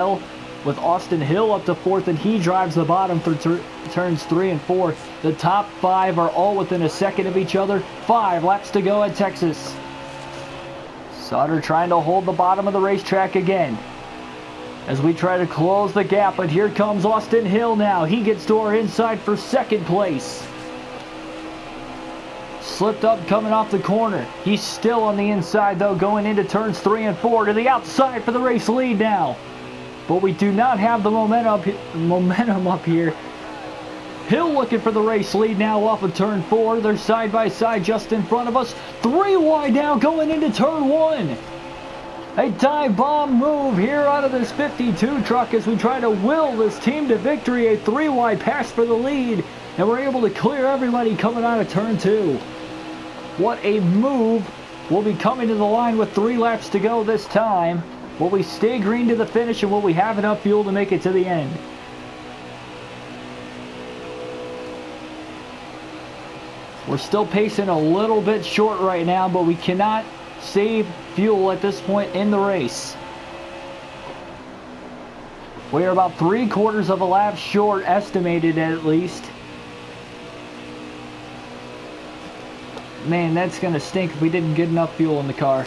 with Austin Hill up to 4th, and he drives the bottom for turns 3 and 4. The top 5 are all within a second of each other. 5 laps to go at Texas. Sauter trying to hold the bottom of the racetrack again as we try to close the gap, but here comes Austin Hill now. He gets to our inside for 2nd place. Slipped up coming off the corner. He's still on the inside though, going into turns 3 and 4 to the outside for the race lead now. But we do not have the momentum up here. Hill looking for the race lead now off of turn 4. They're side by side just in front of us. 3 wide now going into turn 1. A dive bomb move here out of this 52 truck as we try to will this team to victory. A 3 wide pass for the lead, and we're able to clear everybody coming out of turn 2. What a move. We'll be coming to the line with 3 laps to go this time. Will we stay green to the finish, and will we have enough fuel to make it to the end? We're still pacing a little bit short right now, but we cannot save fuel at this point in the race. We are about 3/4 of a lap short, estimated at least. Man, that's going to stink if we didn't get enough fuel in the car.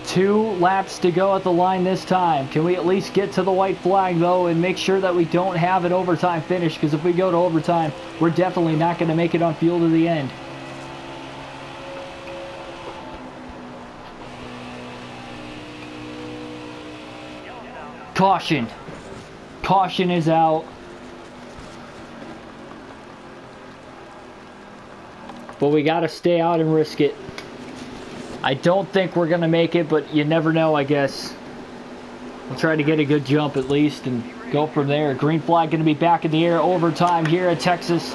Two laps to go at the line this time. Can we at least get to the white flag though and make sure that we don't have an overtime finish? Because if we go to overtime, we're definitely not going to make it on fuel to the end. Caution. Caution is out. But we got to stay out and risk it. I don't think we're going to make it, but you never know, I guess. We'll try to get a good jump at least and go from there. Green flag going to be back in the air. Overtime here at Texas.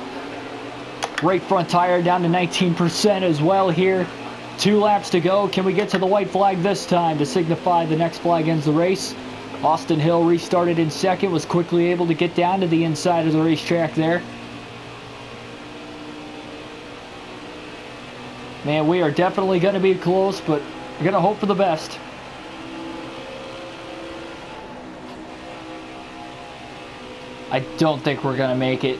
Right front tire down to 19% as well here. 2 laps to go. Can we get to the white flag this time to signify the next flag ends the race? Austin Hill restarted in 2nd. Was quickly able to get down to the inside of the racetrack there. Man, we are definitely going to be close, but we're going to hope for the best. I don't think we're going to make it.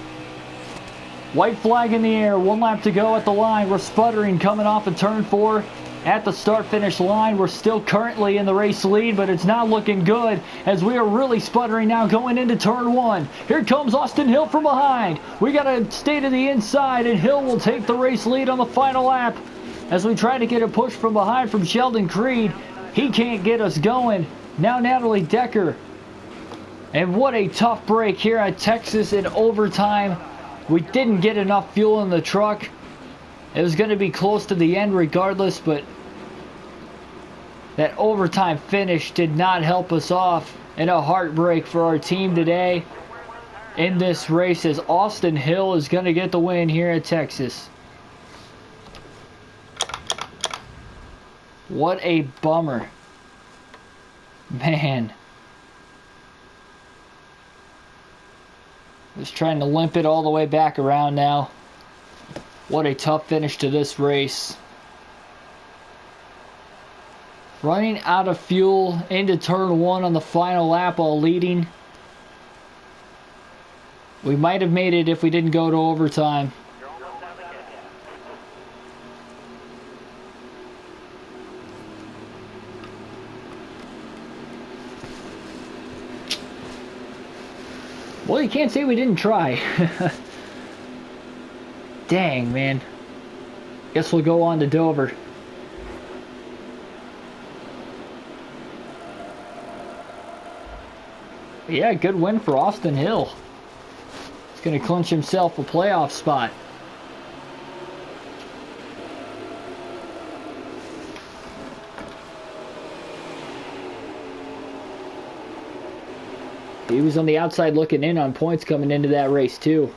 White flag in the air. 1 lap to go at the line. We're sputtering coming off of turn 4. At the start-finish line, we're still currently in the race lead, but it's not looking good as we are really sputtering now going into turn 1. Here comes Austin Hill from behind. We got to stay to the inside, and Hill will take the race lead on the final lap. As we try to get a push from behind from Sheldon Creed, he can't get us going. Now Natalie Decker. And what a tough break here at Texas in overtime. We didn't get enough fuel in the truck. It was going to be close to the end regardless, but that overtime finish did not help us off. And a heartbreak for our team today in this race as Austin Hill is going to get the win here at Texas. What a bummer. Man. Just trying to limp it all the way back around now. What a tough finish to this race. Running out of fuel into turn 1 on the final lap while leading. We might have made it if we didn't go to overtime. Well, you can't say we didn't try. Dang, man. Guess we'll go on to Dover. Yeah, good win for Austin Hill. He's going to clinch himself a playoff spot. He was on the outside looking in on points coming into that race too.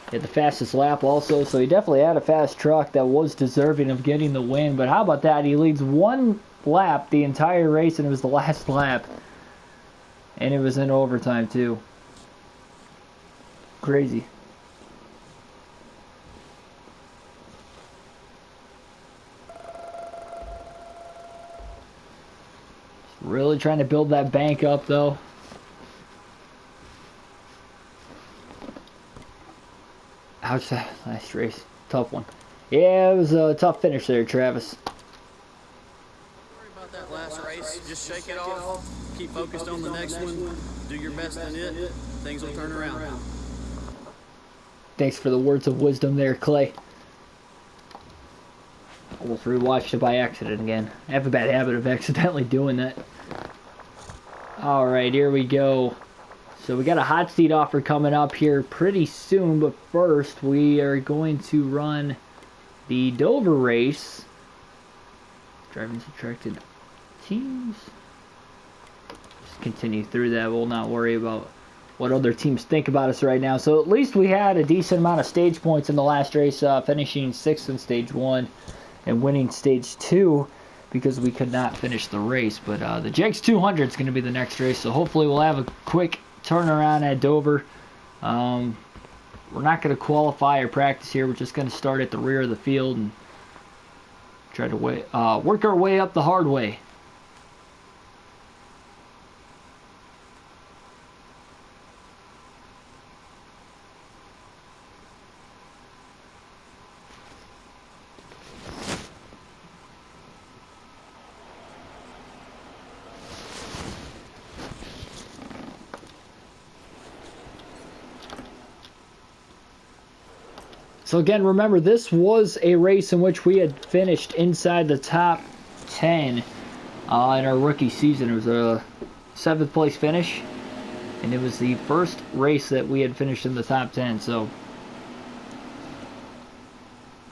He had the fastest lap also, so he definitely had a fast truck that was deserving of getting the win. But how about that? He leads 1 lap the entire race, and it was the last lap. And it was in overtime too. Crazy. Really trying to build that bank up, though. How's that last race? Tough one. Yeah, it was a tough finish there, Travis. Worry about that last race. Just shake it off. Keep focused on the next one. Do your best in it. Things will turn around. Thanks for the words of wisdom there, Clay. Almost rewatched it by accident again. I have a bad habit of accidentally doing that. Alright, here we go. So we got a hot seat offer coming up here pretty soon, but first we are going to run the Dover race. Driving subtracted teams. Just continue through that. We'll not worry about what other teams think about us right now. So at least we had a decent amount of stage points in the last race, finishing 6th in stage 1 and winning stage 2 because we could not finish the race. But the Jakes 200 is going to be the next race, so hopefully we'll have a quick turnaround at Dover. We're not going to qualify or practice here. We're just going to start at the rear of the field and try to work our way up the hard way. So again, remember, this was a race in which we had finished inside the top 10 in our rookie season. It was a 7th place finish, and it was the first race that we had finished in the top 10. So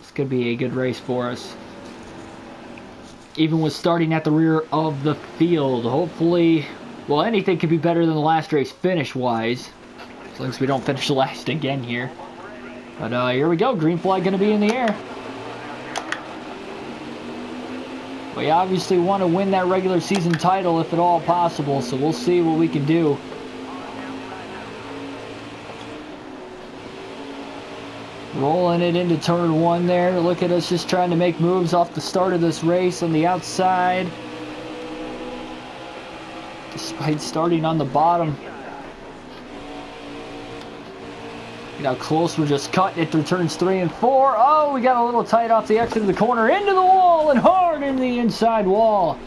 this could be a good race for us. Even with starting at the rear of the field, hopefully, well, anything could be better than the last race finish-wise, as long as we don't finish last again here. But here we go. Green flag going to be in the air. We obviously want to win that regular season title if at all possible, so we'll see what we can do. Rolling it into turn 1 there. Look at us just trying to make moves off the start of this race on the outside. Despite starting on the bottom. Look how close we're just cutting it through turns 3 and 4. Oh, we got a little tight off the exit of the corner. Into the wall and hard into the inside wall.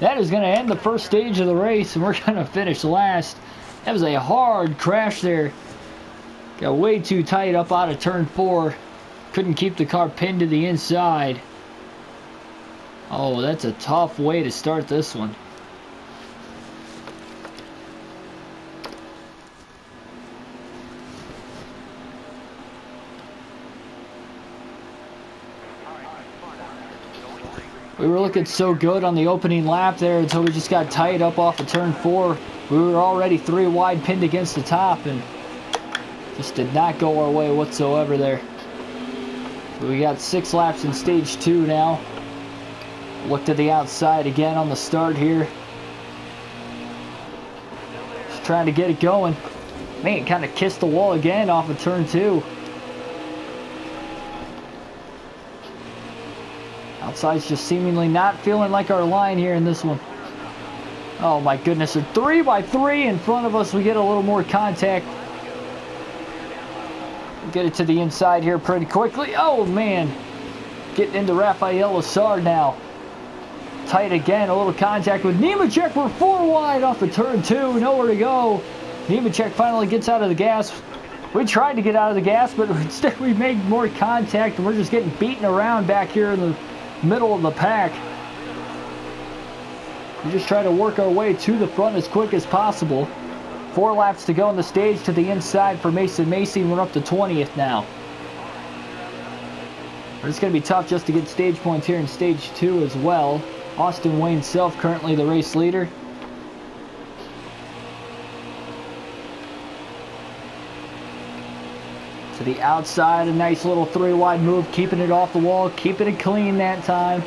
That is going to end the first stage of the race, and we're going to finish last. That was a hard crash there. Got way too tight up out of turn 4. Couldn't keep the car pinned to the inside. Oh, that's a tough way to start this one. We were looking so good on the opening lap there until we just got tied up off of turn 4. We were already 3 wide pinned against the top and just did not go our way whatsoever there. So we got 6 laps in stage 2 now. Look to the outside again on the start here. Just trying to get it going. Man, kind of kissed the wall again off of turn 2. Outside's just seemingly not feeling like our line here in this one. Oh my goodness, a 3x3 in front of us. We get a little more contact. Get it to the inside here pretty quickly. Oh man, getting into Rafael Lassard now. Tight again, a little contact with Nemechek. We're 4 wide off of turn 2, nowhere to go. Nemechek finally gets out of the gas. We tried to get out of the gas, but instead we made more contact, and we're just getting beaten around back here in the middle of the pack. We just try to work our way to the front as quick as possible. 4 laps to go on the stage to the inside for Mason Macy. We're up to 20th now. But it's going to be tough just to get stage points here in stage 2 as well. Austin Wayne Self currently the race leader. To the outside, a nice little 3 wide move, keeping it off the wall, keeping it clean that time.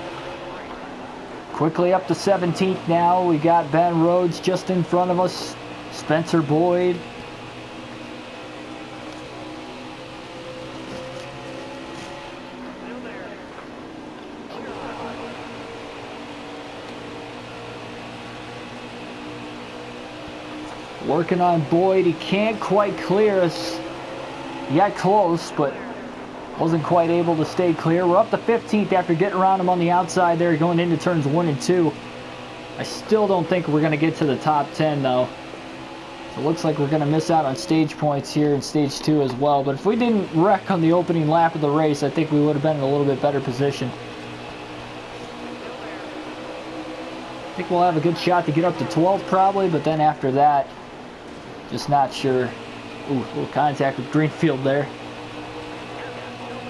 Quickly up to 17th now. We got Ben Rhodes just in front of us. Spencer Boyd. Working on Boyd. He can't quite clear us. He got close, but wasn't quite able to stay clear. We're up to 15th after getting around him on the outside there, going into turns 1 and 2. I still don't think we're going to get to the top 10, though. So it looks like we're going to miss out on stage points here in stage 2 as well. But if we didn't wreck on the opening lap of the race, I think we would have been in a little bit better position. I think we'll have a good shot to get up to 12th probably, but then after that, just not sure. Ooh, a little contact with Greenfield there.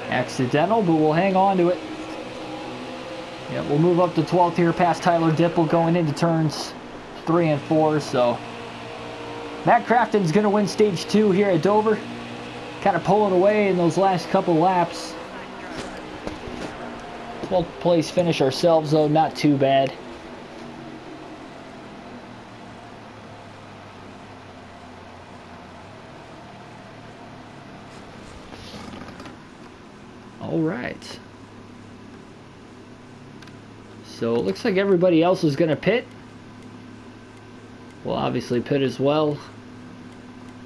Accidental, but we'll hang on to it. Yeah, we'll move up to 12th here past Tyler Dipple going into turns 3 and 4, so Matt Crafton's going to win stage 2 here at Dover. Kind of pulling away in those last couple laps. 12th place finish ourselves, though, not too bad. All right. So it looks like everybody else is going to pit. We'll obviously pit as well.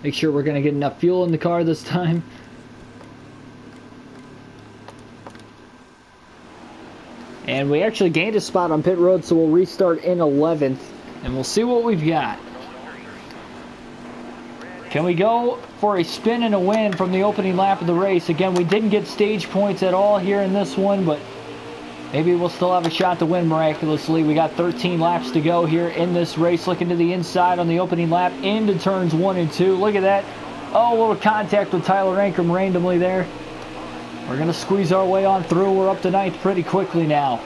Make sure we're going to get enough fuel in the car this time. And we actually gained a spot on pit road, so we'll restart in 11th. And we'll see what we've got. Can we go for a spin and a win from the opening lap of the race? Again, we didn't get stage points at all here in this one, but maybe we'll still have a shot to win miraculously. We got 13 laps to go here in this race. Looking to the inside on the opening lap into turns 1 and 2. Look at that. Oh, a little contact with Tyler Ankrum randomly there. We're going to squeeze our way on through. We're up to 9th pretty quickly now.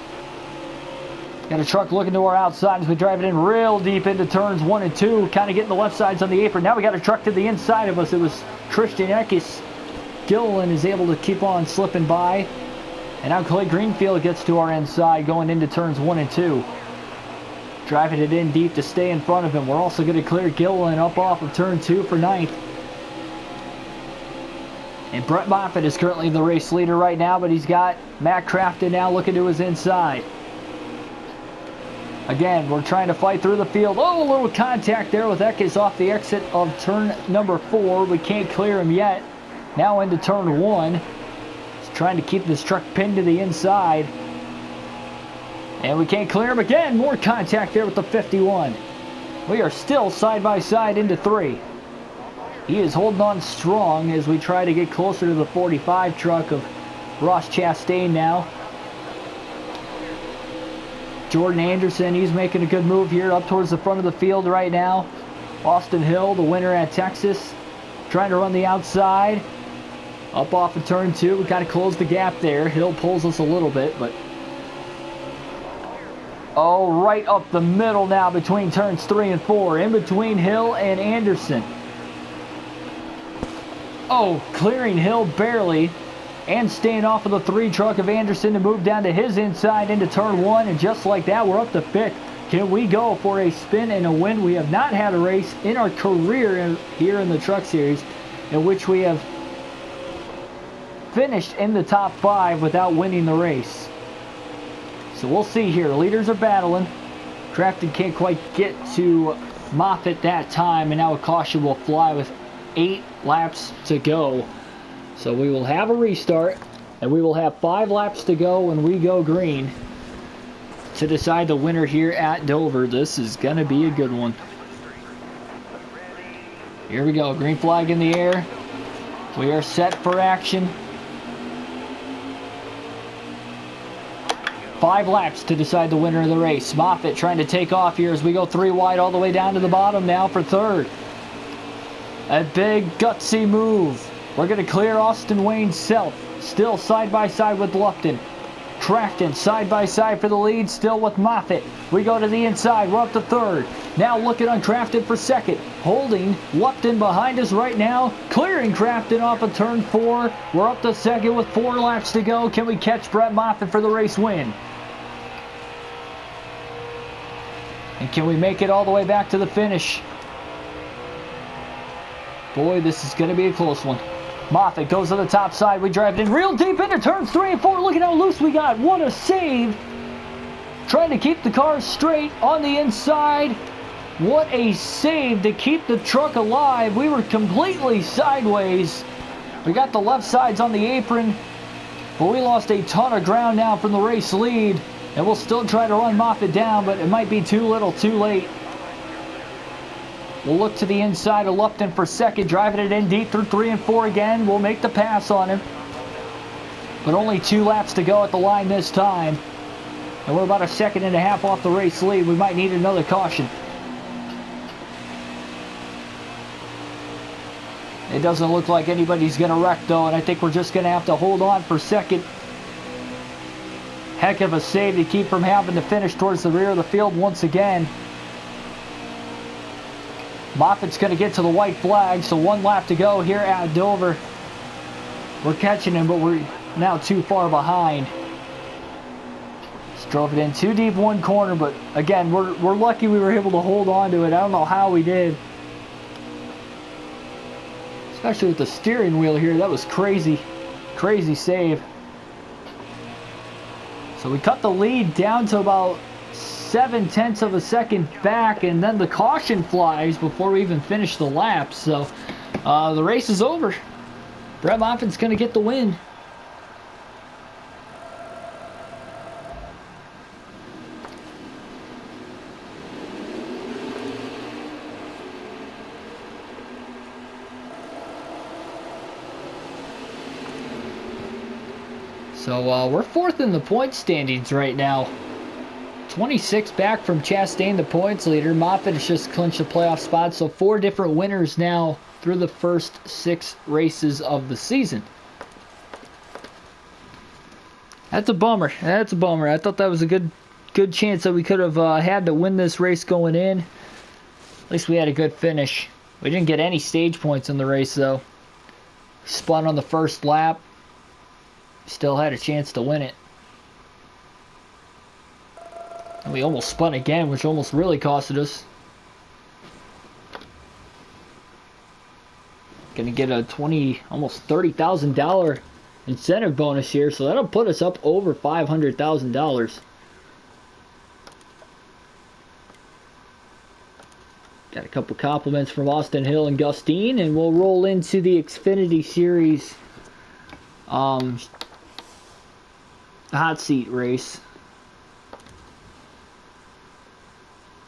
Got a truck looking to our outside as we drive it in real deep into turns 1 and 2. Kind of getting the left sides on the apron. Now we got a truck to the inside of us. It was Christian Eckes. Gilliland is able to keep on slipping by. And now Clay Greenfield gets to our inside going into turns 1 and 2. Driving it in deep to stay in front of him. We're also going to clear Gilliland up off of turn 2 for 9th. And Brett Moffitt is currently the race leader right now, but he's got Matt Crafton now looking to his inside. Again, we're trying to fight through the field. Oh, a little contact there with Eckes off the exit of turn number 4. We can't clear him yet. Now into turn 1. He's trying to keep this truck pinned to the inside. And we can't clear him again. More contact there with the 51. We are still side by side into 3. He is holding on strong as we try to get closer to the 45 truck of Ross Chastain now. Jordan Anderson, he's making a good move here up towards the front of the field right now. Austin Hill, the winner at Texas, trying to run the outside. Up off of turn 2, we kind of closed the gap there. Hill pulls us a little bit, but... Oh, right up the middle now between turns 3 and 4. In between Hill and Anderson. Oh, clearing Hill barely. And staying off of the 3 truck of Anderson to move down to his inside into turn 1. And just like that, we're up to 5th. Can we go for a spin and a win? We have not had a race in our career here in the Truck Series in which we have finished in the top 5 without winning the race. So we'll see here. Leaders are battling. Crafton can't quite get to Moffitt that time. And now a caution will fly with 8 laps to go. So we will have a restart, and we will have 5 laps to go when we go green to decide the winner here at Dover. This is going to be a good one. Here we go. Green flag in the air. We are set for action. 5 laps to decide the winner of the race. Moffitt trying to take off here as we go 3 wide all the way down to the bottom now for 3rd. A big gutsy move. We're going to clear Austin Wayne Self. Still side by side with Lupton. Crafton side by side for the lead. Still with Moffitt. We go to the inside. We're up to 3rd. Now looking on Crafton for 2nd. Holding Lupton behind us right now. Clearing Crafton off of turn 4. We're up to 2nd with 4 laps to go. Can we catch Brett Moffitt for the race win? And can we make it all the way back to the finish? Boy, this is going to be a close one. Moffitt goes to the top side. We drive it in real deep into turns 3 and 4. Look at how loose we got. What a save. Trying to keep the car straight on the inside. What a save to keep the truck alive. We were completely sideways. We got the left sides on the apron, but we lost a ton of ground now from the race lead. And we'll still try to run Moffitt down, but it might be too little too late. We'll look to the inside of Lupton for second, driving it in deep through 3 and 4 again. We'll make the pass on him. But only 2 laps to go at the line this time. And we're about a second and a half off the race lead. We might need another caution. It doesn't look like anybody's going to wreck, though, and I think we're just going to have to hold on for second. Heck of a save to keep from having to finish towards the rear of the field once again. Moffitt's going to get to the white flag, so 1 lap to go here at Dover. We're catching him, but we're now too far behind. Just drove it in too deep one corner, but again, we're lucky we were able to hold on to it. I don't know how we did. Especially with the steering wheel here, that was crazy. Crazy save. So we cut the lead down to about 0.7 of a second back, and then the caution flies before we even finish the lap. So the race is over. Brett Moffitt's going to get the win. So we're 4th in the point standings right now. 26 back from Chastain, the points leader. Moffitt has just clinched the playoff spot. So 4 different winners now through the first 6 races of the season. That's a bummer. That's a bummer. I thought that was a good chance that we could have had to win this race going in. At least we had a good finish. We didn't get any stage points in the race, though. Spun on the first lap. Still had a chance to win it. And we almost spun again, which almost really costed us. Gonna get a almost $30,000 incentive bonus here, so that'll put us up over $500,000. Got a couple compliments from Austin Hill and Gustine, and we'll roll into the Xfinity Series hot seat race.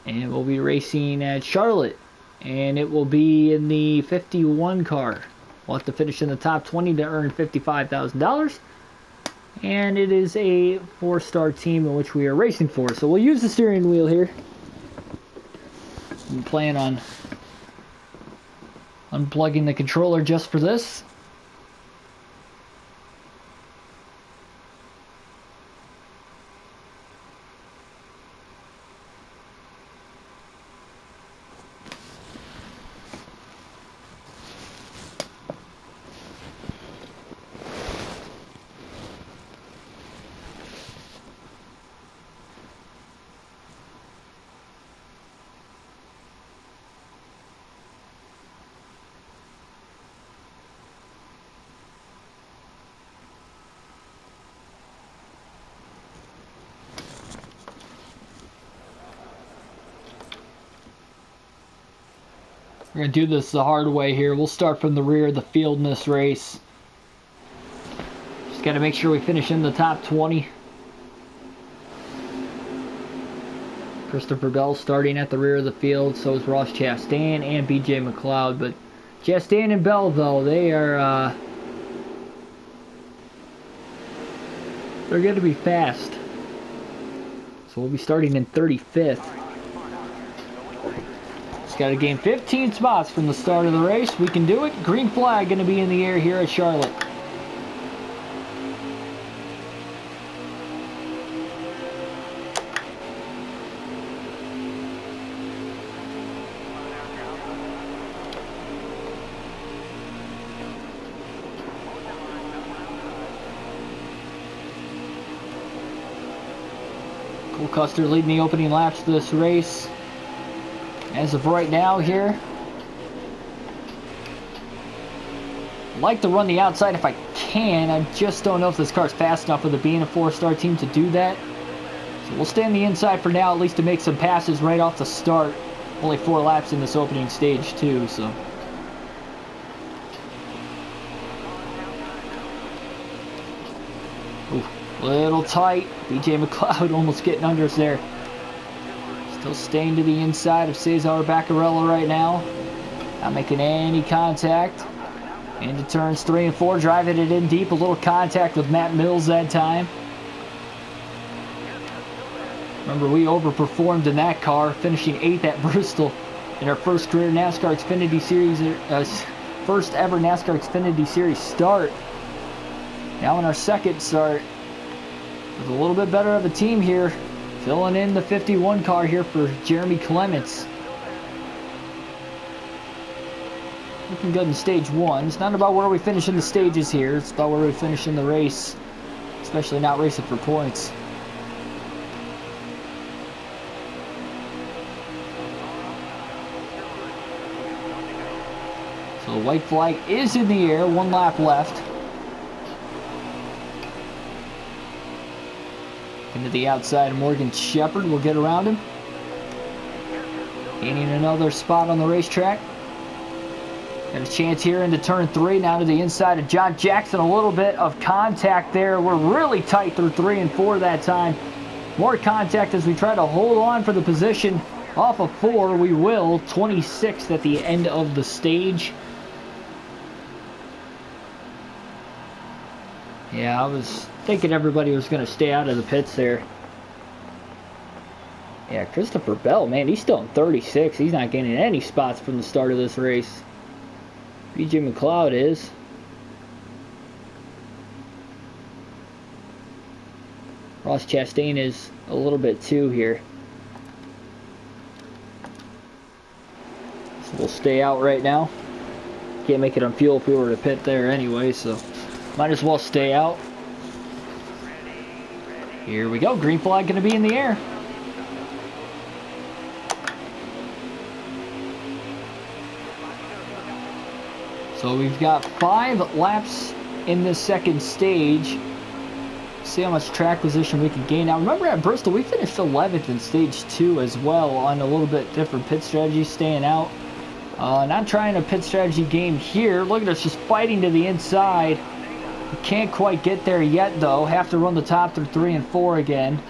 And we'll be racing at Charlotte, and it will be in the 51 car. We'll have to finish in the top 20 to earn $55,000. And it is a 4-star team in which we are racing for. So we'll use the steering wheel here. I'm planning on unplugging the controller just for this. We're going to do this the hard way here. We'll start from the rear of the field in this race. Just got to make sure we finish in the top 20. Christopher Bell starting at the rear of the field. So is Ross Chastain and BJ McLeod. But Chastain and Bell, though, they're going to be fast. So we'll be starting in 35th. Got to gain 15 spots from the start of the race. We can do it. Green flag going to be in the air here at Charlotte. Cole Custer leading the opening laps of this race. As of right now here, I'd like to run the outside if I can. I just don't know if this car's fast enough with it being a 4-star team to do that. So we'll stay on the inside for now, at least to make some passes right off the start. Only 4 laps in this opening stage too, so. Ooh, little tight. BJ McLeod almost getting under us there. Still staying to the inside of Cesar Baccarella right now. Not making any contact. Into turns 3 and 4, driving it in deep. A little contact with Matt Mills that time. Remember, we overperformed in that car, finishing 8th at Bristol in our first career NASCAR Xfinity Series, first ever NASCAR Xfinity Series start. Now in our second start, with a little bit better of a team here, filling in the 51 car here for Jeremy Clements. Looking good in stage 1. It's not about where we finish in the stages here, it's about where we finish in the race, especially not racing for points. So the white flag is in the air, 1 lap left. Into the outside of Morgan Shepherd, we'll get around him. Gaining another spot on the racetrack. Got a chance here into turn 3, now to the inside of John Jackson. A little bit of contact there. We're really tight through 3 and 4 that time. More contact as we try to hold on for the position. Off of 4, we will. 26th at the end of the stage. Yeah, I was thinking everybody was going to stay out of the pits there. Yeah, Christopher Bell, man, he's still in 36. He's not gaining any spots from the start of this race. BJ McLeod is. Ross Chastain is a little bit too here. So we'll stay out right now. Can't make it on fuel if we were to pit there anyway, so might as well stay out. Here we go. Green flag going to be in the air. So we've got 5 laps in this second stage. See how much track position we can gain. Now remember at Bristol we finished 11th in stage 2 as well on a little bit different pit strategy, staying out. Not trying a pit strategy game here. Look at us just fighting to the inside. We can't quite get there yet though. Have to run the top through 3 and 4 again.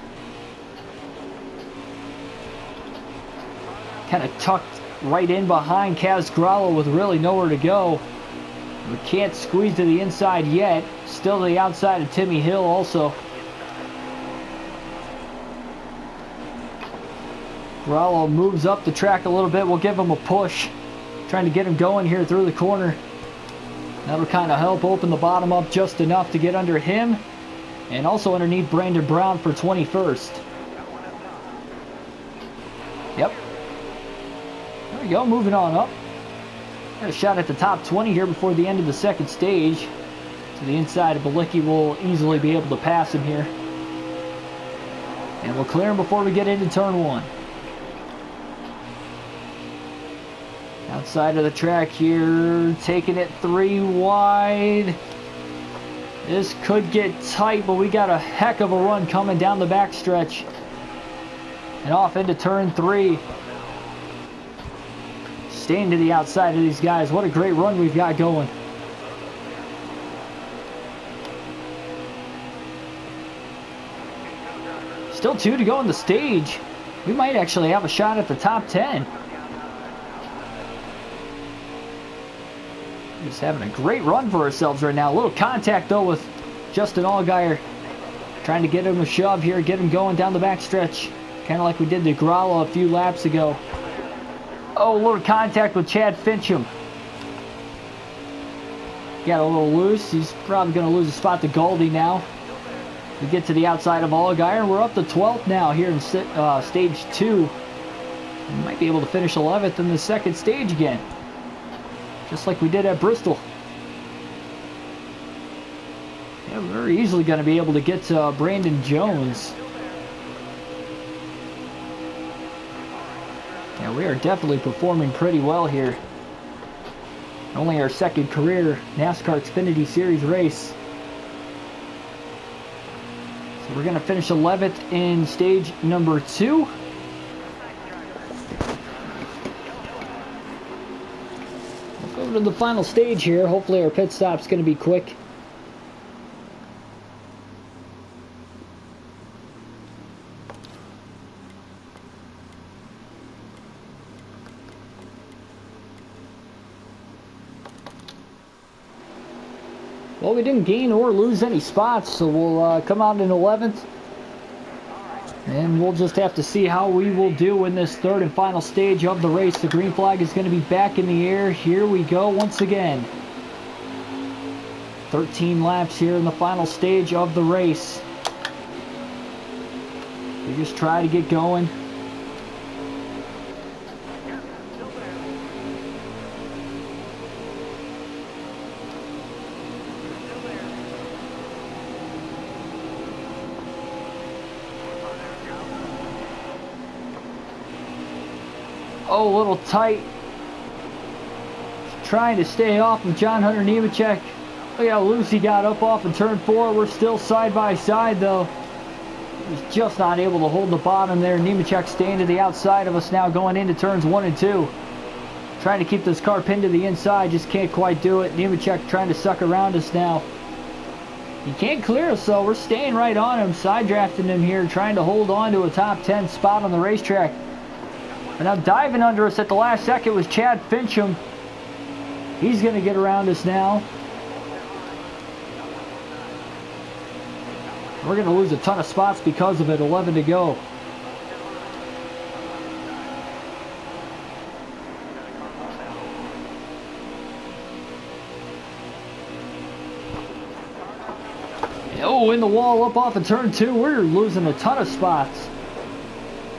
Kind of tucked right in behind Kaz Gralla with really nowhere to go. We can't squeeze to the inside yet. Still to the outside of Timmy Hill also. Gralla moves up the track a little bit. We'll give him a push. Trying to get him going here through the corner. That'll kind of help open the bottom up just enough to get under him. And also underneath Brandon Brown for 21st. Yep. There we go, moving on up. Got a shot at the top 20 here before the end of the second stage. To the inside of Balicki, will easily be able to pass him here. And we'll clear him before we get into turn 1. Outside of the track here, taking it 3 wide. This could get tight, but we got a heck of a run coming down the backstretch. And off into turn 3. Staying to the outside of these guys. What a great run we've got going. Still 2 to go in the stage. We might actually have a shot at the top 10. Just having a great run for ourselves right now. A little contact though with Justin Allgaier. Trying to get him a shove here, get him going down the backstretch. Kind of like we did to Gralla a few laps ago. Oh, a little contact with Chad Fincham. Got a little loose. He's probably going to lose a spot to Goldie now. We get to the outside of Allgaier. We're up to 12th now here in stage 2. We might be able to finish 11th in the second stage again. Just like we did at Bristol. Yeah, we're very easily going to be able to get to Brandon Jones. Yeah, we are definitely performing pretty well here. Only our second career NASCAR Xfinity Series race. So we're going to finish 11th in stage number 2. Coming to the final stage here. Hopefully our pit stop's going to be quick. Well, we didn't gain or lose any spots, so we'll come out in 11th. And we'll just have to see how we will do in this third and final stage of the race. The green flag is going to be back in the air. Here we go once again. 13 laps here in the final stage of the race. We just try to get going. Oh, a little tight. Trying to stay off of John Hunter Nemechek. Look how loose he got up off of turn 4. We're still side by side though. He's just not able to hold the bottom there. Nemechek staying to the outside of us now going into turns 1 and 2. Trying to keep this car pinned to the inside. Just can't quite do it. Nemechek trying to suck around us now. He can't clear us though. We're staying right on him. Side drafting him here. Trying to hold on to a top 10 spot on the racetrack. And now diving under us at the last second was Chad Fincham. He's going to get around us now. We're going to lose a ton of spots because of it. 11 to go. Oh, in the wall up off of turn 2. We're losing a ton of spots.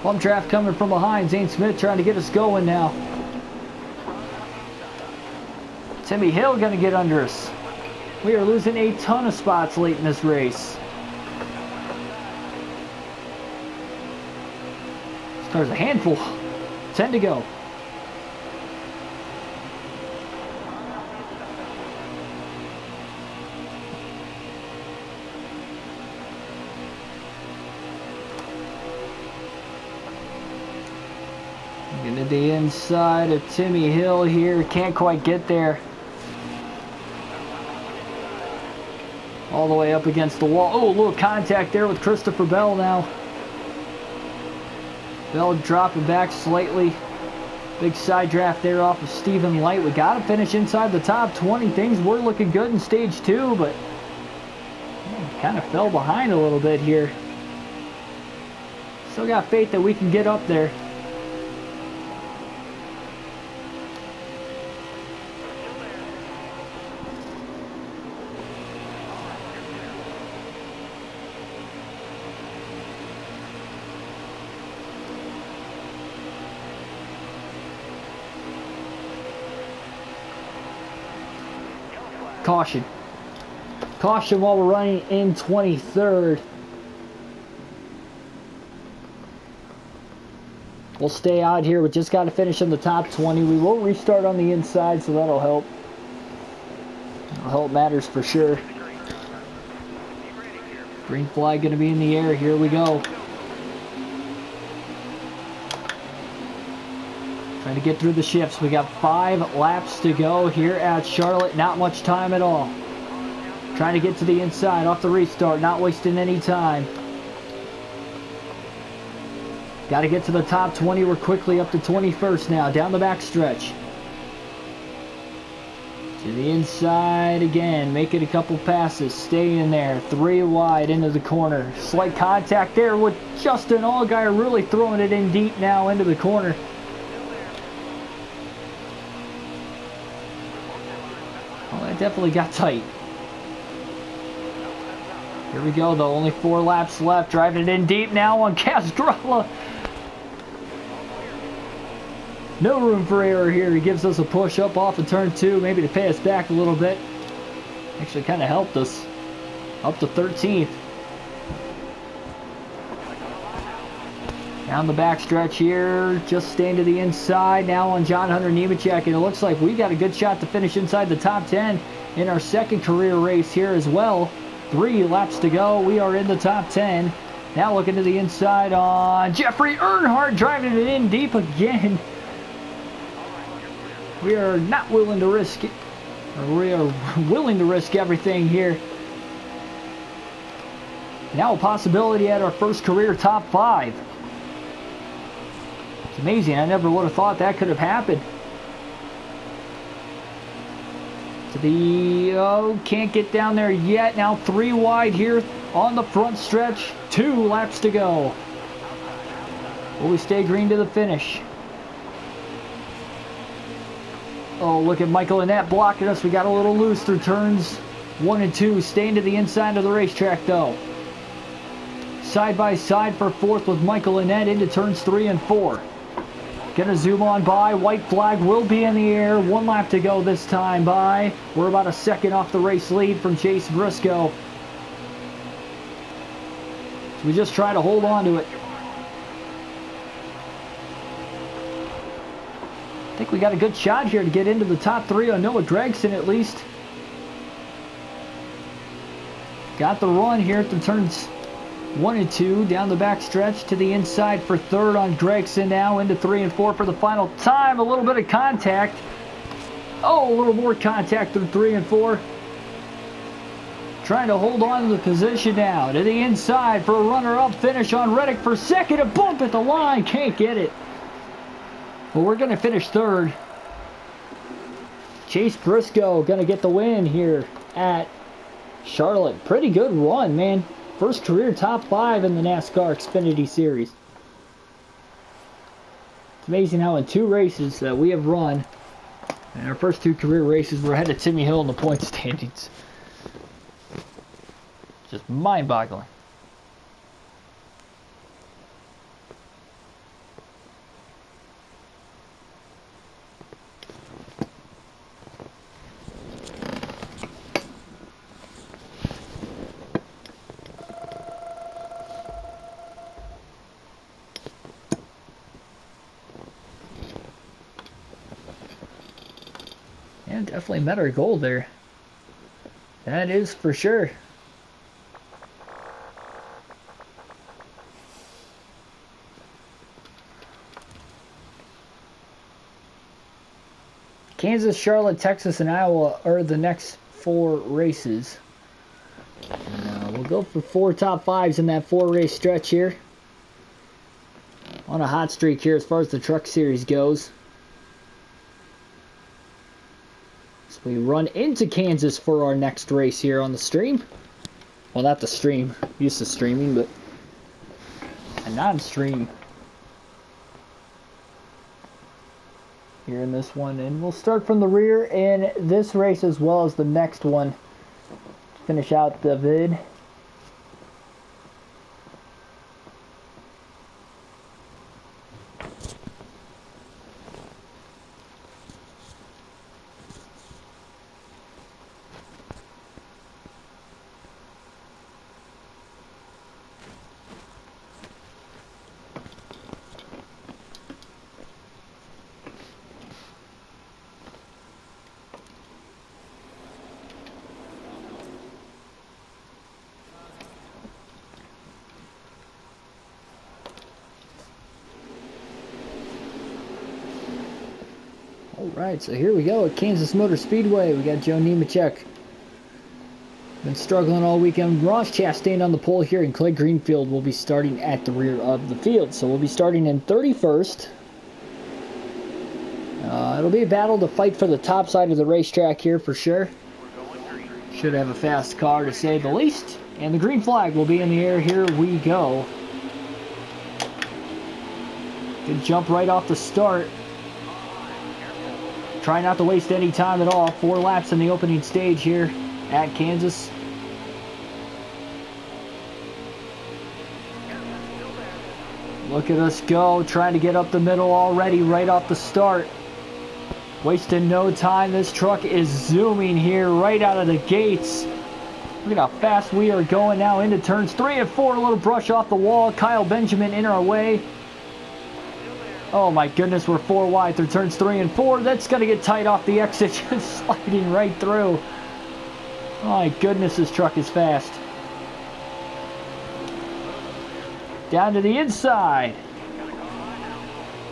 Bump draft coming from behind. Zane Smith trying to get us going now. Timmy Hill going to get under us. We are losing a ton of spots late in this race. There's a handful. 10 to go. Getting to the inside of Timmy Hill here. Can't quite get there. All the way up against the wall. Oh, a little contact there with Christopher Bell now. Bell dropping back slightly. Big side draft there off of Stephen Light. We got to finish inside the top 20. Things were looking good in stage 2, but kind of fell behind a little bit here. Still got faith that we can get up there. Caution. Caution while we're running in 23rd. We'll stay out here. We just got to finish in the top 20. We will restart on the inside, so that'll help. That'll help matters for sure. Green flag going to be in the air. Here we go. Trying to get through the shifts. We got 5 laps to go here at Charlotte. Not much time at all. Trying to get to the inside off the restart. Not wasting any time. Got to get to the top 20. We're quickly up to 21st now. Down the back stretch. To the inside again. Make it a couple passes. Stay in there. 3 wide into the corner. Slight contact there with Justin Allgaier really throwing it in deep now into the corner. Definitely got tight. Here we go though, only 4 laps left. Driving it in deep now on Castrella. No room for error here. He gives us a push up off of turn 2, maybe to pay us back a little bit. Actually kind of helped us. Up to 13th. Down the back stretch here, just staying to the inside now on John Hunter Nemechek, and it looks like we got a good shot to finish inside the top 10 in our second career race here as well. 3 laps to go. We are in the top 10. Now looking to the inside on Jeffrey Earnhardt, driving it in deep again. We are not willing to risk it. We are willing to risk everything here. Now a possibility at our first career top 5. It's amazing. I never would have thought that could have happened. To the... Oh, can't get down there yet. Now 3 wide here on the front stretch. 2 laps to go. Will we stay green to the finish? Oh, look at Michael Annette blocking us. We got a little loose through turns 1 and 2. Staying to the inside of the racetrack, though. Side by side for 4th with Michael Annette into turns 3 and 4. Gonna zoom on by. White flag will be in the air. 1 lap to go this time by. We're about a second off the race lead from Chase Briscoe. So we just try to hold on to it. I think we got a good shot here to get into the top 3 on Noah Gregson at least. Got the run here at the turns 1 and 2 down the back stretch to the inside for 3rd on Gregson now into 3 and 4 for the final time. A little bit of contact. Oh, a little more contact through 3 and 4. Trying to hold on to the position now to the inside for a runner-up finish on Reddick for 2nd. A bump at the line. Can't get it. Well, we're going to finish 3rd. Chase Briscoe going to get the win here at Charlotte. Pretty good run, man. First career top 5 in the NASCAR Xfinity Series. It's amazing how in 2 races that we have run, in our first 2 career races, we're ahead of Timmy Hill in the point standings. Just mind-boggling. Yeah, definitely met our goal there. That is for sure. Kansas, Charlotte, Texas, and Iowa are the next 4 races. We'll go for 4 top 5s in that 4-race stretch here. On a hot streak here as far as the Truck Series goes. We run into Kansas for our next race here on the stream. Well, not the stream. Used to streaming, but a non-stream here in this one. And we'll start from the rear in this race as well as the next one. Finish out the vid. Alright, so here we go at Kansas Motor Speedway. We got Joe Nemechek. Been struggling all weekend. Ross Chastain on the pole here, and Clay Greenfield will be starting at the rear of the field. So we'll be starting in 31st. It'll be a battle to fight for the top side of the racetrack here for sure. Should have a fast car to say the least. And the green flag will be in the air. Here we go. Good jump right off the start. Try not to waste any time at all. 4 laps in the opening stage here at Kansas. Look at us go, trying to get up the middle already right off the start. Wasting no time. This truck is zooming here right out of the gates. Look at how fast we are going now into turns 3 and 4. A little brush off the wall. Kyle Benjamin in our way. Oh my goodness, we're 4 wide through turns 3 and 4. That's going to get tight off the exit, just sliding right through. Oh my goodness, this truck is fast. Down to the inside.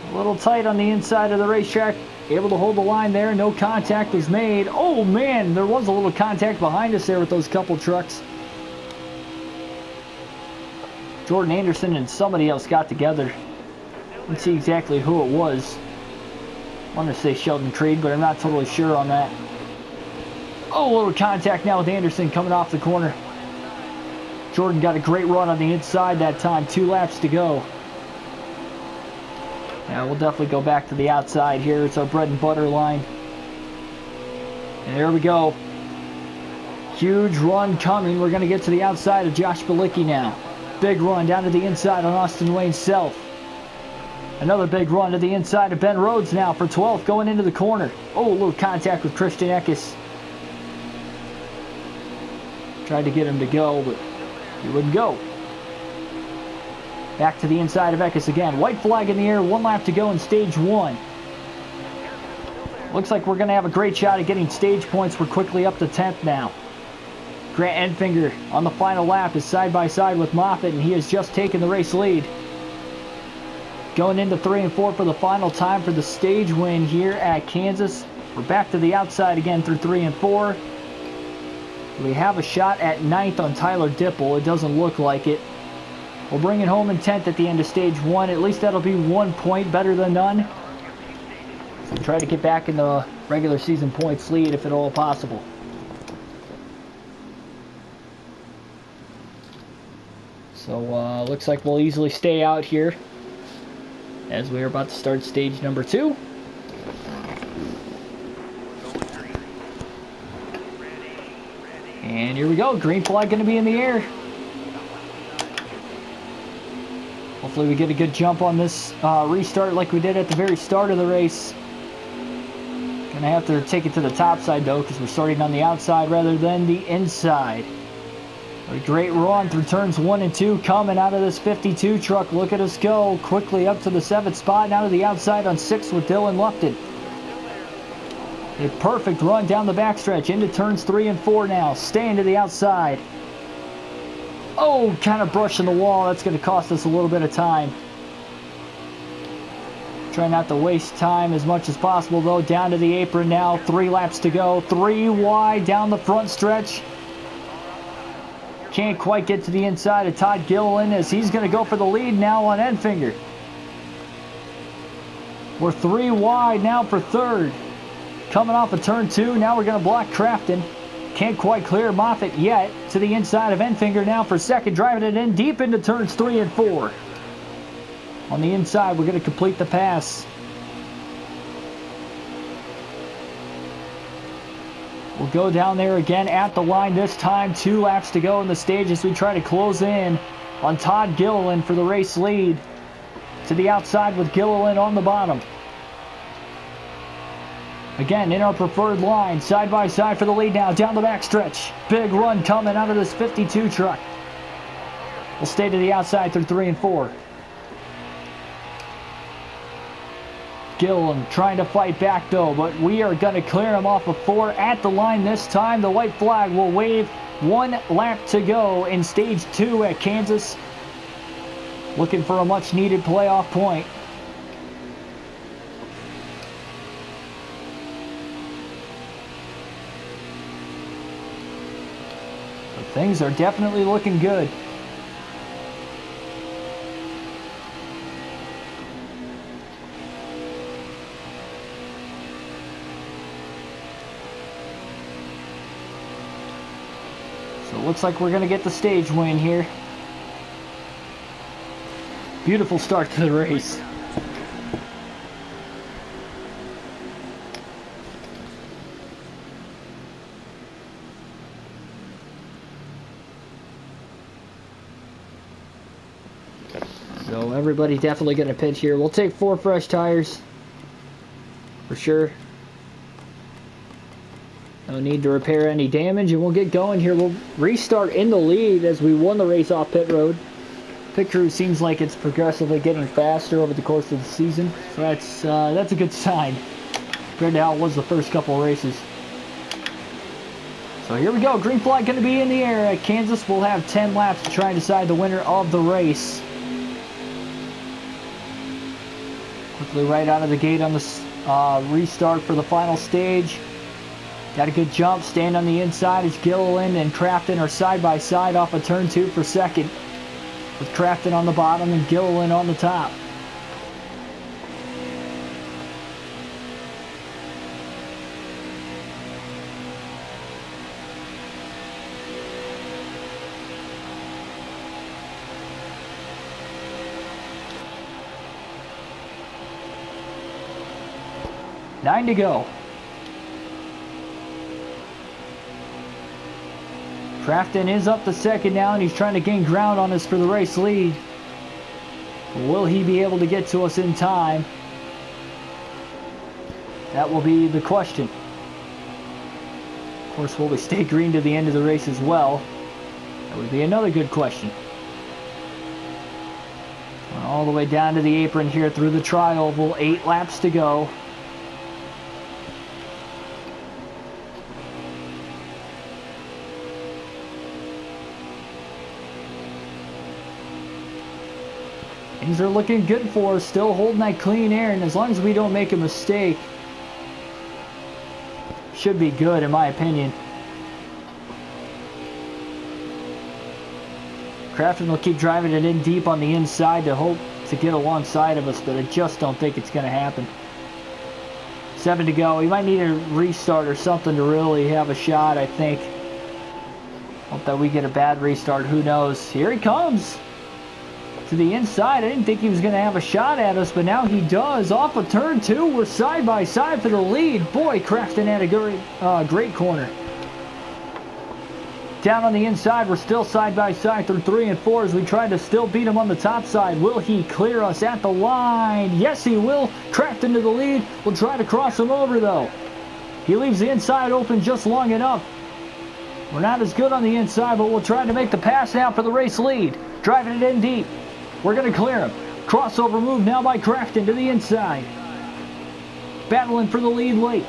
A little tight on the inside of the racetrack. able to hold the line there. No contact was made. Oh man, there was a little contact behind us there with those couple trucks. Jordan Anderson and somebody else got together. Let's see exactly who it was. I want to say Sheldon Creed, but I'm not totally sure on that. Oh, a little contact now with Anderson coming off the corner. Jordan got a great run on the inside that time. 2 laps to go. Yeah, we'll definitely go back to the outside here. It's our bread and butter line. And there we go. Huge run coming. We're going to get to the outside of Josh Bilicki now. Big run down to the inside on Austin Wayne Self. Another big run to the inside of Ben Rhodes now for 12th going into the corner. Oh, a little contact with Christian Eckes. Tried to get him to go, but he wouldn't go. Back to the inside of Eckes again. White flag in the air, 1 lap to go in stage 1. Looks like we're going to have a great shot at getting stage points. We're quickly up to 10th now. Grant Enfinger on the final lap is side by side with Moffitt, and he has just taken the race lead. Going into 3 and 4 for the final time for the stage win here at Kansas. We're back to the outside again through 3 and 4. We have a shot at 9th on Tyler Dipple. It doesn't look like it. We'll bring it home in 10th at the end of stage 1. At least that'll be 1 point better than none. So try to get back in the regular season points lead if at all possible. So looks like we'll easily stay out here as we are about to start stage number 2. And here we go. Green flag going to be in the air. Hopefully we get a good jump on this restart like we did at the very start of the race. Gonna have to take it to the top side though, because we're starting on the outside rather than the inside. A great run through turns 1 and 2 coming out of this 52 truck. Look at us go quickly up to the 7th spot, now to the outside on 6th with Dylan Lupton. A perfect run down the backstretch into turns 3 and 4 now. Staying to the outside. Oh, kind of brushing the wall. That's going to cost us a little bit of time. Try not to waste time as much as possible though. Down to the apron now. 3 laps to go. 3 wide down the front stretch. Can't quite get to the inside of Todd Gilliland as he's going to go for the lead now on Enfinger. We're 3 wide now for 3rd. Coming off of turn 2, now we're going to block Crafton. Can't quite clear Moffitt yet. To the inside of Enfinger now for 2nd, driving it in deep into turns 3 and 4. On the inside, we're going to complete the pass. We'll go down there again at the line this time. 2 laps to go in the stage as we try to close in on Todd Gilliland for the race lead. To the outside with Gilliland on the bottom. Again, in our preferred line, side by side for the lead now, down the backstretch. Big run coming out of this 52 truck. We'll stay to the outside through 3 and 4. Gilliland trying to fight back though, but we are going to clear him off of 4 at the line this time. The white flag will wave. 1 lap to go in stage 2 at Kansas. Looking for a much needed playoff point. But things are definitely looking good. Looks like we're going to get the stage win here. Beautiful start to the race. So everybody definitely going to pitch here. We'll take 4 fresh tires for sure. No need to repair any damage, and we'll get going here. We'll restart in the lead as we won the race off pit road. Pit crew seems like it's progressively getting faster over the course of the season, so that's a good sign compared to how it was the first couple of races. So here we go. Green flag going to be in the air at Kansas. We'll have 10 laps to try and decide the winner of the race. Quickly right out of the gate on the restart for the final stage. Got a good jump, staying on the inside as Gilliland and Crafton are side by side off of turn 2 for second, with Crafton on the bottom and Gilliland on the top. Nine to go. Crafton is up to second now, and he's trying to gain ground on us for the race lead. Will he be able to get to us in time? That will be the question. Of course, will we stay green to the end of the race as well? That would be another good question. All the way down to the apron here through the tri-oval. 8 laps to go. Things are looking good for us, still holding that clean air, and as long as we don't make a mistake, should be good in my opinion. Crafton will keep driving it in deep on the inside to hope to get alongside of us, but I just don't think it's going to happen. 7 to go. He might need a restart or something to really have a shot, I think. Hope that we get a bad restart, who knows. Here he comes! To the inside. I didn't think he was going to have a shot at us, but now he does. Off of turn 2, we're side by side for the lead. Boy, Crafton had a great corner. Down on the inside, we're still side by side through 3 and 4 as we try to still beat him on the top side. Will he clear us at the line? Yes, he will. Crafton to the lead. We'll try to cross him over, though. He leaves the inside open just long enough. We're not as good on the inside, but we'll try to make the pass now for the race lead. Driving it in deep. We're going to clear him. Crossover move now by Crafton to the inside. Battling for the lead late.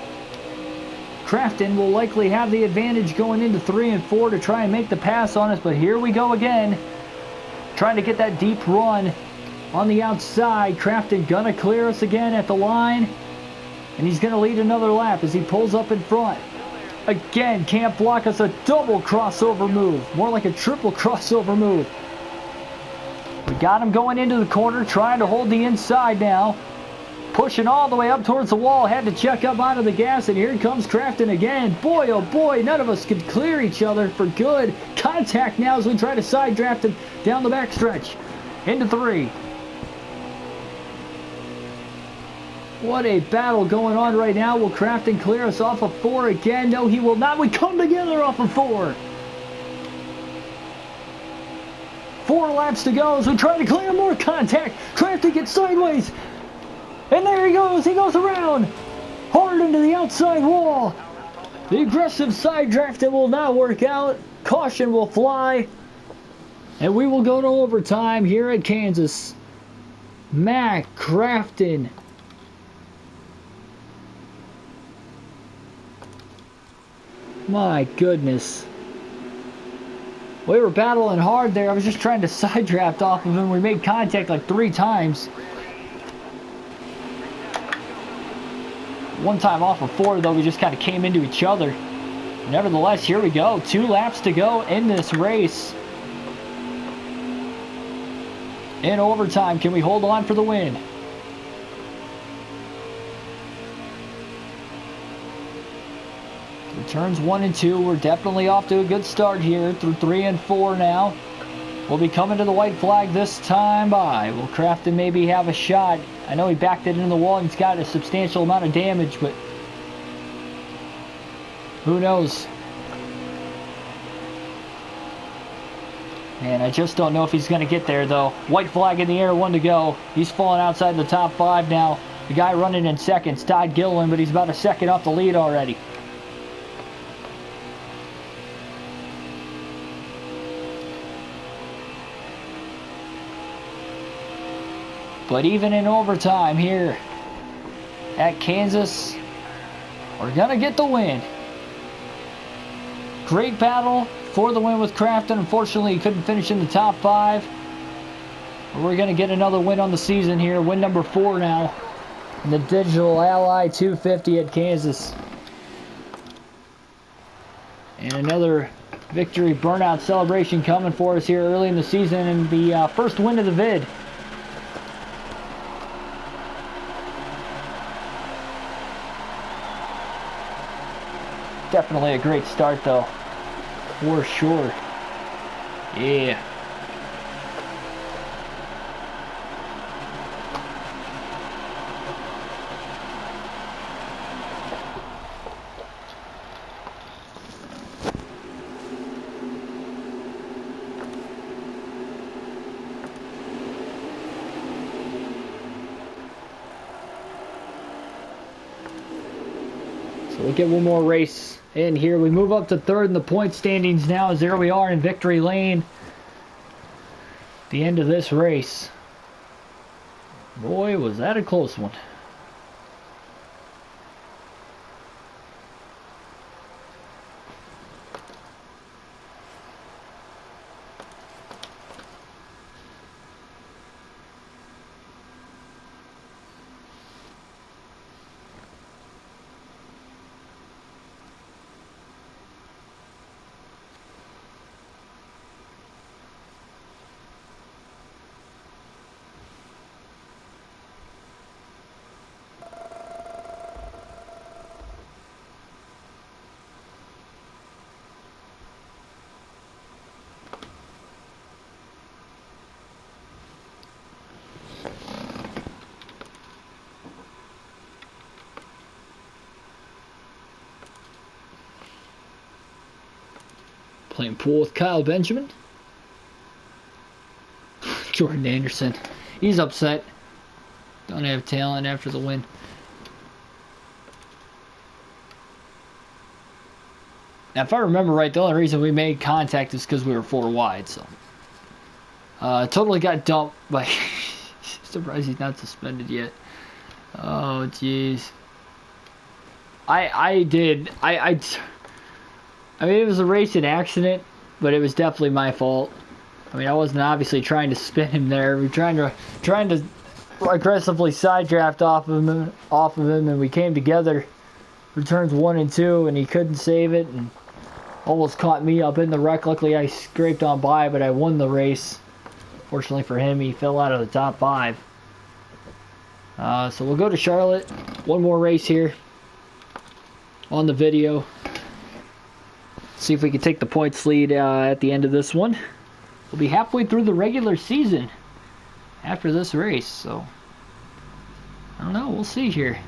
Crafton will likely have the advantage going into 3 and 4 to try and make the pass on us, but here we go again. Trying to get that deep run on the outside. Crafton going to clear us again at the line. And he's going to lead another lap as he pulls up in front. Again, can't block us. A double crossover move. More like a triple crossover move. We got him going into the corner, trying to hold the inside now. Pushing all the way up towards the wall. Had to check up out of the gas, and here comes Crafton again. Boy, oh boy, none of us could clear each other for good. Contact now as we try to side draft him down the backstretch. Into 3. What a battle going on right now. Will Crafton clear us off of 4 again? No, he will not. We come together off of 4. 4 laps to go as we try to clear more contact. Crafton gets sideways. And there he goes. He goes around. Hard into the outside wall. The aggressive side drafting will not work out. Caution will fly. And we will go to overtime here at Kansas. Matt Crafton. My goodness. We were battling hard there. I was just trying to side draft off of him. We made contact like 3 times. One time off of 4, though, we just kind of came into each other. Nevertheless, here we go. 2 laps to go in this race. In overtime, can we hold on for the win? Turns 1 and 2, we're definitely off to a good start here through 3 and 4 now. We'll be coming to the white flag this time by. Will Crafton maybe have a shot? I know he backed it into the wall and he's got a substantial amount of damage, but who knows? Man, I just don't know if he's going to get there, though. White flag in the air, 1 to go. He's falling outside the top 5 now. The guy running in second is Todd Gilliland, but he's about a second off the lead already. But even in overtime here at Kansas, we're going to get the win. Great battle for the win with Crafton. Unfortunately, he couldn't finish in the top 5. We're going to get another win on the season here. Win number 4 now. in the Digital Ally 250 at Kansas. And another victory burnout celebration coming for us here early in the season, and the first win of the vid. Definitely a great start though, for sure. Yeah. So we'll get one more race in here. We move up to third in the point standings now, as there we are in victory lane. The end of this race. Boy, was that a close one. Playing pool with Kyle Benjamin. Jordan Anderson. He's upset. Don't have talent after the win. Now, if I remember right, the only reason we made contact is because we were 4 wide. So, totally got dumped by. Surprised he's not suspended yet. Oh, jeez. I mean, it was a racing accident, but it was definitely my fault. I mean, I wasn't obviously trying to spin him there. We were trying to aggressively side draft off of him, and we came together for turns 1 and 2, and he couldn't save it, and almost caught me up in the wreck. Luckily, I scraped on by, but I won the race. Fortunately for him, he fell out of the top 5. So we'll go to Charlotte. One more race here on the video. See if we can take the points lead at the end of this one. We'll be halfway through the regular season after this race, so I don't know, we'll see here.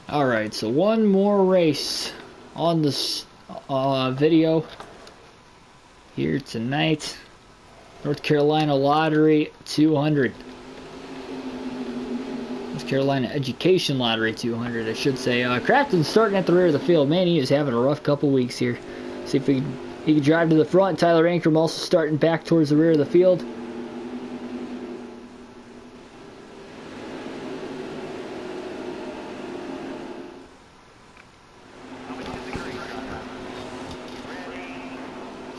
Alright, so one more race on this video here tonight. North Carolina Lottery 200. North Carolina Education Lottery 200, I should say. Crafton's starting at the rear of the field. Man, he is having a rough couple weeks here. See if he can drive to the front. Tyler Ankrum also starting back towards the rear of the field.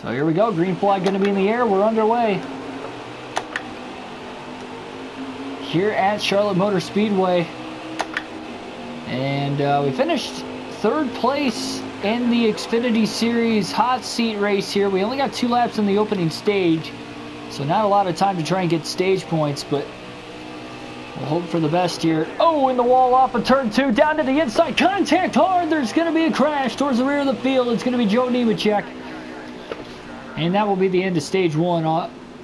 So here we go, green flag going to be in the air, we're underway. Here at Charlotte Motor Speedway. And we finished 3rd place in the Xfinity Series hot seat race here. We only got 2 laps in the opening stage, so not a lot of time to try and get stage points, but we'll hope for the best here. Oh, in the wall off of turn 2, down to the inside, contact hard, there's going to be a crash towards the rear of the field. It's going to be Joe Nemechek. And that will be the end of stage 1.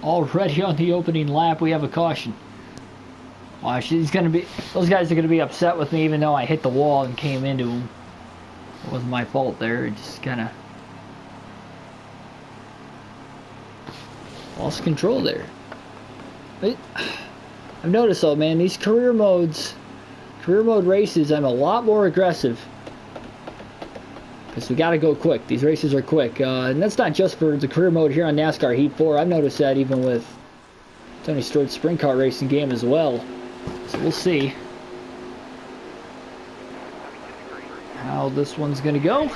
Already on the opening lap, we have a caution. Watch, those guys are going to be upset with me, even though I hit the wall and came into them. It wasn't my fault there. It just kind of lost control there. But I've noticed though, man, these career modes Career mode races, I'm a lot more aggressive. Because we got to go quick. These races are quick. And that's not just for the career mode here on NASCAR Heat 4. I've noticed that even with Tony Stewart's sprint car racing game as well. So we'll see how this one's going to go.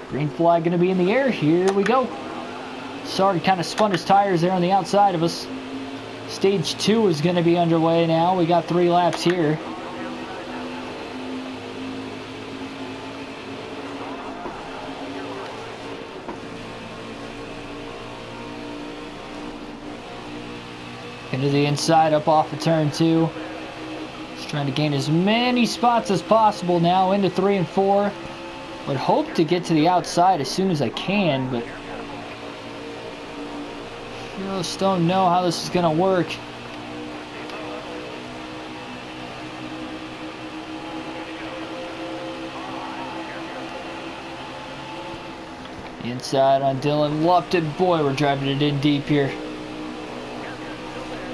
Green flag going to be in the air. Here we go. Sorry, kind of spun his tires there on the outside of us. Stage 2 is going to be underway now. We got 3 laps here. Into the inside, up off of turn 2. Just trying to gain as many spots as possible now into 3 and 4. Would hope to get to the outside as soon as I can, but just don't know how this is going to work. Inside on Dylan Lupton. Boy, we're driving it in deep here.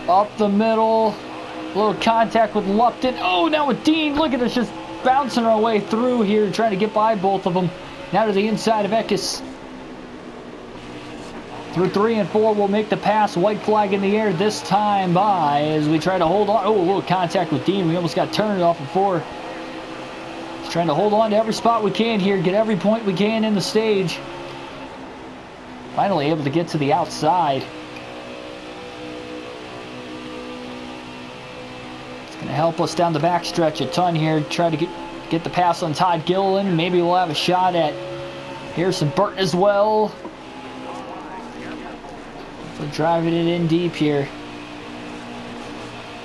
Up the middle. A little contact with Lupton. Oh, now with Dean. Look at us just bouncing our way through here, trying to get by both of them. Now to the inside of Eckes. Through 3 and 4, we'll make the pass. White flag in the air this time by as we try to hold on. Oh, a little contact with Dean. We almost got turned off of 4. Just trying to hold on to every spot we can here. Get every point we can in the stage. Finally able to get to the outside. Going to help us down the backstretch a ton here. Try to get the pass on Todd Gilliland. Maybe we'll have a shot at Harrison Burton as well. So driving it in deep here.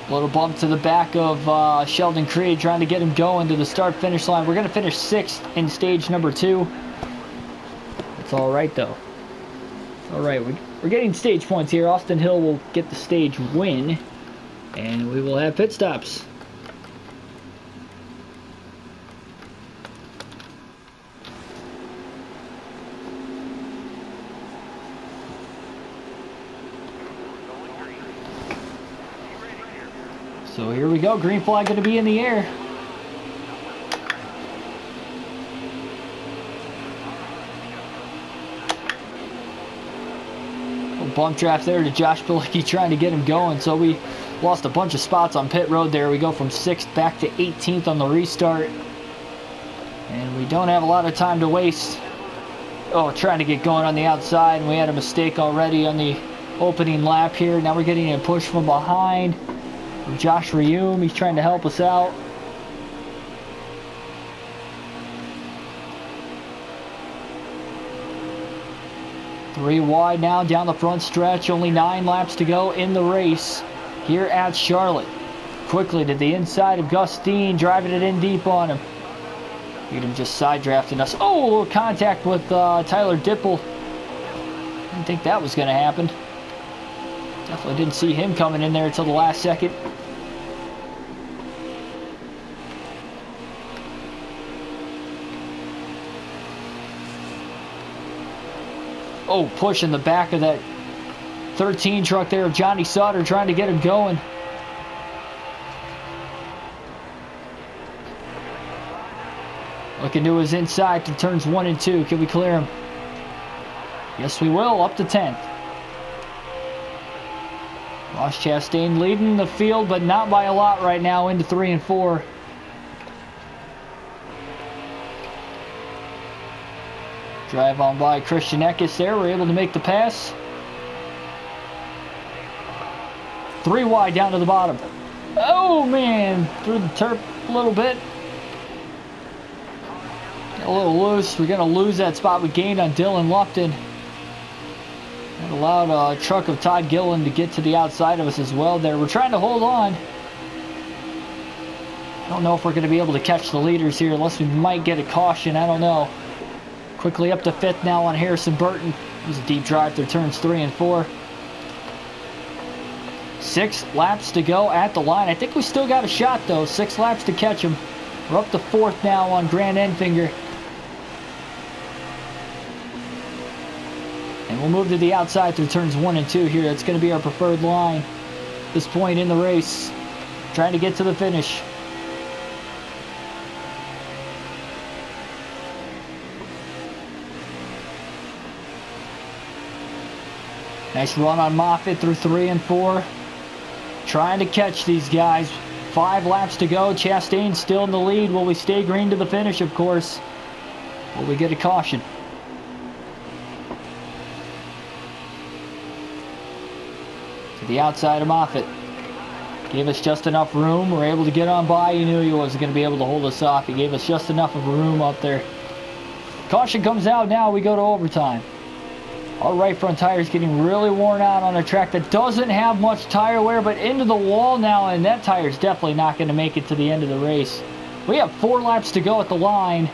A little bump to the back of Sheldon Creed, trying to get him going to the start-finish line. We're going to finish 6th in stage number 2. It's all right, though. All right, we're getting stage points here. Austin Hill will get the stage win. And we will have pit stops. So here we go. Green flag going to be in the air. Little bump draft there to Josh Pilecki, trying to get him going. So we lost a bunch of spots on pit road there. We go from 6th back to 18th on the restart. And we don't have a lot of time to waste. Oh, trying to get going on the outside. And we had a mistake already on the opening lap here. Now we're getting a push from behind. Josh Reum, he's trying to help us out. Three wide now down the front stretch. Only 9 laps to go in the race here at Charlotte. Quickly to the inside of Gus Dean, driving it in deep on him. Look at him just side drafting us. Oh, a little contact with Tyler Dipple. Didn't think that was going to happen. Definitely didn't see him coming in there until the last second. Oh, push in the back of that 13 truck there of Johnny Sauter, trying to get him going. Looking to his inside to turns 1 and 2. Can we clear him? Yes, we will. Up to 10th. Ross Chastain leading the field, but not by a lot right now, into 3 and 4. Drive on by Christian Eckes there. We're able to make the pass. 3 wide down to the bottom. Oh, man. Through the turf a little bit. Got a little loose. We're going to lose that spot we gained on Dylan Lupton. That allowed a truck of Todd Gilliland to get to the outside of us as well there. We're trying to hold on. I don't know if we're going to be able to catch the leaders here, unless we might get a caution. I don't know. Quickly up to 5th now on Harrison Burton. It was a deep drive through turns 3 and 4. 6 laps to go at the line. I think we still got a shot, though. 6 laps to catch him. We're up to 4th now on Grant Enfinger. And we'll move to the outside through turns 1 and 2 here. That's going to be our preferred line at this point in the race. Trying to get to the finish. Nice run on Moffitt through 3 and 4. Trying to catch these guys. 5 laps to go. Chastain still in the lead. Will we stay green to the finish, of course? Will we get a caution? To the outside of Moffitt. Gave us just enough room. We're able to get on by. He knew he wasn't going to be able to hold us off. He gave us just enough of room up there. Caution comes out now. We go to overtime. Our right front tire is getting really worn out on a track that doesn't have much tire wear, but into the wall now, and that tire is definitely not going to make it to the end of the race. We have 4 laps to go at the line.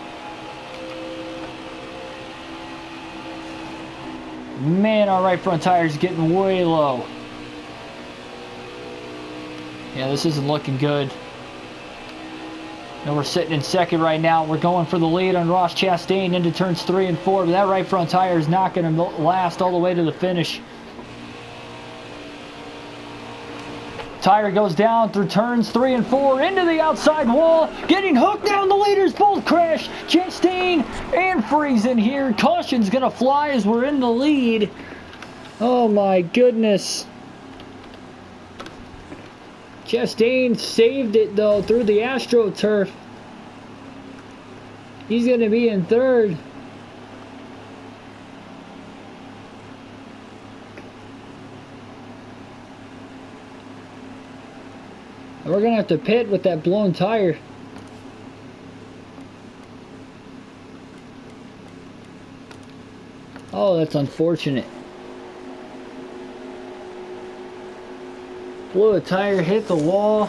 Man, our right front tire is getting way low. Yeah, this isn't looking good. And we're sitting in second right now. We're going for the lead on Ross Chastain into turns 3 and 4. But that right front tire is not going to last all the way to the finish. Tire goes down through turns 3 and 4 into the outside wall. Getting hooked down. The leaders both crash. Chastain and Friesen here. Caution's going to fly as we're in the lead. Oh my goodness. Chastain saved it though through the AstroTurf. He's going to be in third. And we're going to have to pit with that blown tire. Oh, that's unfortunate. Blew a tire, hit the wall.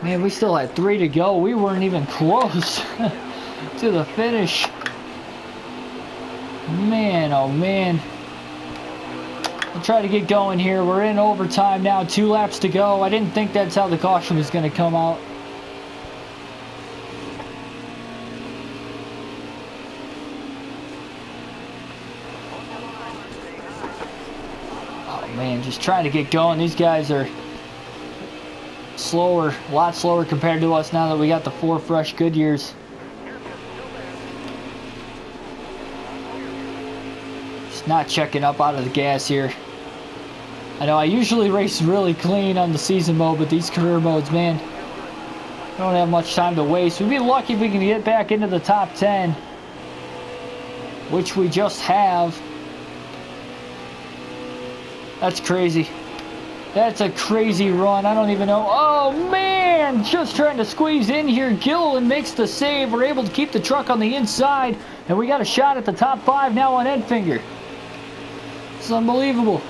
Man, we still had 3 to go. We weren't even close to the finish. Man, oh man. We'll try to get going here. We're in overtime now. 2 laps to go. I didn't think that's how the caution was going to come out. Man, just trying to get going. These guys are slower, a lot slower compared to us now that we got the 4 fresh Goodyears. Just not checking up out of the gas here. I know I usually race really clean on the season mode, but these career modes, man, we don't have much time to waste. We'd be lucky if we can get back into the top 10, which we just have. That's crazy. That's a crazy run. I don't even know. Oh, man! Just trying to squeeze in here. Gilliland makes the save. We're able to keep the truck on the inside. And we got a shot at the top 5 now on Edfinger. It's unbelievable.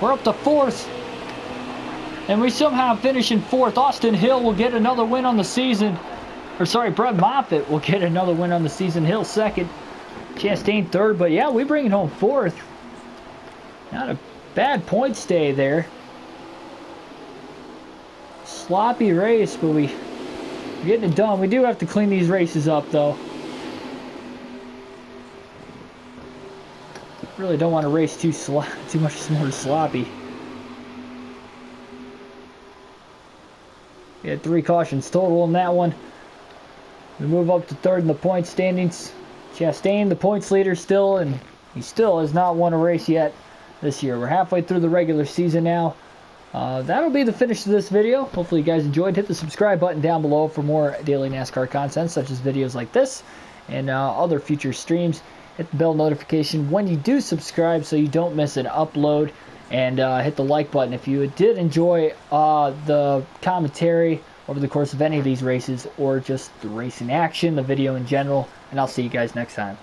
We're up to 4th. And we somehow finish in 4th. Austin Hill will get another win on the season. Or sorry, Brett Moffitt will get another win on the season. Hill 2nd. Chastain 3rd. But yeah, we bring it home 4th. Not a bad point stay there. Sloppy race, but we're getting it done. We do have to clean these races up, though. Really don't want to race too much more sloppy. We had 3 cautions total in that one. We move up to 3rd in the point standings. Chastain, the points leader still, and he still has not won a race yet this year. We're halfway through the regular season now. That'll be the finish of this video. Hopefully you guys enjoyed. Hit the subscribe button down below for more daily NASCAR content, such as videos like this and other future streams. Hit the bell notification when you do subscribe so you don't miss an upload. And hit the like button if you did enjoy the commentary over the course of any of these races, or just the racing action, the video in general. And I'll see you guys next time.